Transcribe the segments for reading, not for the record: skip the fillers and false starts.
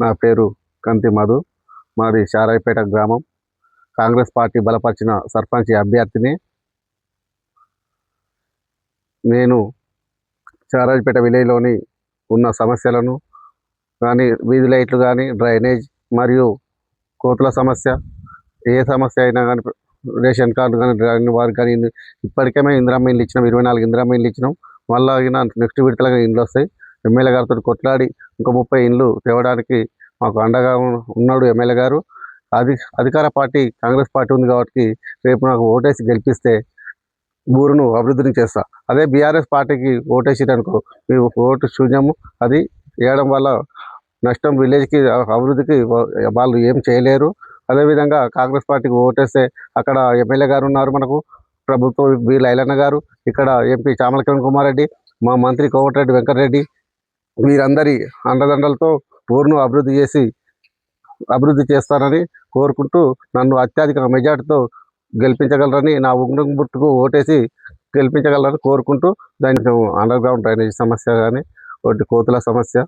నా పేరు కంతి మధు. మాది శారాయిపేట గ్రామం. కాంగ్రెస్ పార్టీ బలపరిచిన సర్పంచ్ అభ్యర్థిని. నేను శారాయిపేట విలేజ్లోని ఉన్న సమస్యలను కానీ, వీధి లైట్లు కానీ, డ్రైనేజ్ మరియు కోతుల సమస్య, ఏ సమస్య అయినా కానీ, రేషన్ కార్డు కానీ, డ్రైనేజ్ వారికి కానీ, ఇప్పటికే మేము ఇందిరమ్మ ఇల్లు ఇచ్చినాం. 24 ఇందిరమ్మ ఇల్లు ఇచ్చినాం. మళ్ళీ నెక్స్ట్ విడతలుగా ఇండ్లు వస్తాయి. ఎమ్మెల్యే గారితో కొట్లాడి ఇంకో 30 ఇండ్లు తేవడానికి మాకు అండగా ఉన్నాడు ఎమ్మెల్యే గారు. అధికార పార్టీ కాంగ్రెస్ పార్టీ ఉంది కాబట్టి రేపు నాకు ఓటేసి గెలిపిస్తే ఊరును అభివృద్ధిని చేస్తా. అదే బీఆర్ఎస్ పార్టీకి ఓటేసిరనుకో, మీ ఓటు శూన్యము. అది వేయడం వల్ల నష్టం విలేజ్కి, అభివృద్ధికి వాళ్ళు ఏం చేయలేరు. అదేవిధంగా కాంగ్రెస్ పార్టీకి ఓటేస్తే అక్కడ ఎమ్మెల్యే గారు ఉన్నారు, మనకు ప్రభుత్వం బి లైలన్న గారు, ఇక్కడ ఎంపీ చామల కిరణ్ కుమార్ రెడ్డి, మా మంత్రి కోమటిరెడ్డి వెంకటరెడ్డి, వీరందరి అండదండలతో ఊరును అభివృద్ధి చేస్తారని కోరుకుంటూ నన్ను అత్యధిక మెజార్టీతో గెలిపించగలరని, నా ఉంగరం గుర్తుకు ఓటేసి గెలిపించగలరని కోరుకుంటూ, దానికి అండర్ గ్రౌండ్ డ్రైనేజ్ సమస్య కానీ, ఒకటి కోతుల సమస్య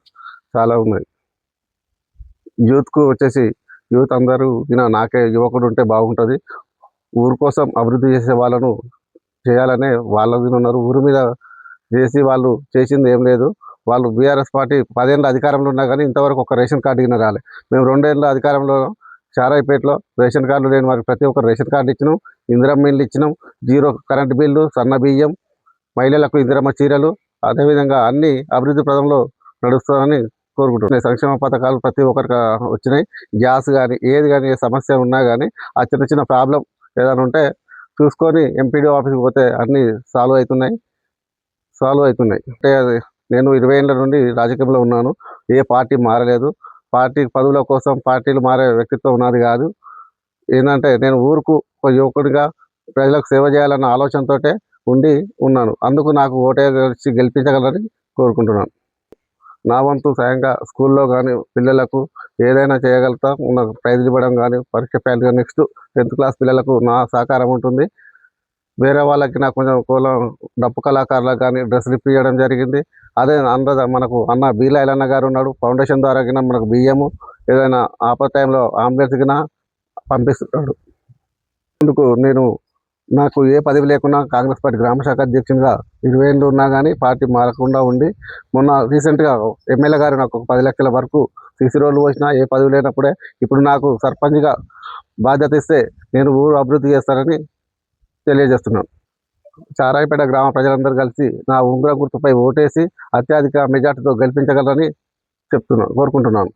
చాలా ఉన్నాయి. యూత్కు వచ్చేసి యూత్ అందరూ నాకే యువకుడు ఉంటే బాగుంటుంది, ఊరు కోసం అభివృద్ధి చేసే వాళ్ళను చేయాలనే వాళ్ళకి ఉన్నారు. ఊరు మీద చేసి వాళ్ళు చేసింది ఏం లేదు. వాళ్ళు బీఆర్ఎస్ పార్టీ 10 ఏళ్ళ అధికారంలో ఉన్నా కానీ ఇంతవరకు ఒక రేషన్ కార్డు కింద రాలే. మేము 2 ఏళ్ళ అధికారంలో శారాయిపేటలో రేషన్ కార్డులు లేని వారికి ప్రతి ఒక్కరు రేషన్ కార్డు ఇచ్చినాం, ఇందిరమ్మ ఇల్లు ఇచ్చినాం, 0 కరెంటు బిల్లు, సన్న బియ్యం, మహిళలకు ఇందిరమ్మ చీరలు, అదేవిధంగా అన్ని అభివృద్ధి పదంలో నడుస్తారని కోరుకుంటున్నాయి. సంక్షేమ పథకాలు ప్రతి ఒక్కరికి వచ్చినాయి. గ్యాస్ కానీ, ఏది కానీ, ఏ సమస్య ఉన్నా కానీ, ఆ చిన్న ప్రాబ్లం ఏదైనా ఉంటే చూసుకొని ఎంపీడీ ఆఫీస్కి పోతే అన్నీ సాల్వ్ అవుతున్నాయి. అంటే నేను 20 ఏళ్ళ నుండి రాజకీయంలో ఉన్నాను. ఏ పార్టీ మారలేదు. పార్టీ పదవుల కోసం పార్టీలు మారే వ్యక్తిత్వం ఉన్నది కాదు. ఏంటంటే నేను ఊరుకు ఒక యువకుడిగా ప్రజలకు సేవ చేయాలన్న ఆలోచనతో ఉన్నాను. అందుకు నాకు ఓటేసి గెలిపించగలరని కోరుకుంటున్నాను. నా వంతు సాయంగా స్కూల్లో కానీ పిల్లలకు ఏదైనా చేయగలుగుతాం. నాకు ప్రైజులు ఇవ్వడం కానీ, పరీక్ష ప్యాన్ కానీ, నెక్స్ట్ 10th క్లాస్ పిల్లలకు నా సహకారం ఉంటుంది. వేరే వాళ్ళకి నాకు కొంచెం డప్పు కళాకారులకు కానీ డ్రెస్సులు ఇప్పించడం జరిగింది. అదే మనకు అన్న బి లైలన్న గారు ఉన్నాడు. ఫౌండేషన్ ద్వారా కింద మనకు బియ్యము, ఏదైనా ఆపద టైంలో అంబులెన్స్ కింద పంపిస్తున్నాడు. అందుకు నాకు ఏ పదవి లేకున్నా కాంగ్రెస్ పార్టీ గ్రామ శాఖ అధ్యక్షునిగా 20 ఏళ్ళు ఉన్నా కానీ పార్టీ మారకుండా ఉండి, మొన్న రీసెంట్గా ఎమ్మెల్యే గారు నాకు 10 లక్షల వరకు సీసీ రోడ్లు పోసినా, ఏ పదవి లేనప్పుడే ఇప్పుడు నాకు సర్పంచ్గా బాధ్యత ఇస్తే నేను ఊరు అభివృద్ధి చేస్తానని తెలియజేస్తున్నాను. శారాయిపేట గ్రామ ప్రజలందరూ కలిసి నా ఉంగరం గుర్తుపై ఓటేసి అత్యధిక మెజార్టీతో గెలిపించగలరని కోరుకుంటున్నాను.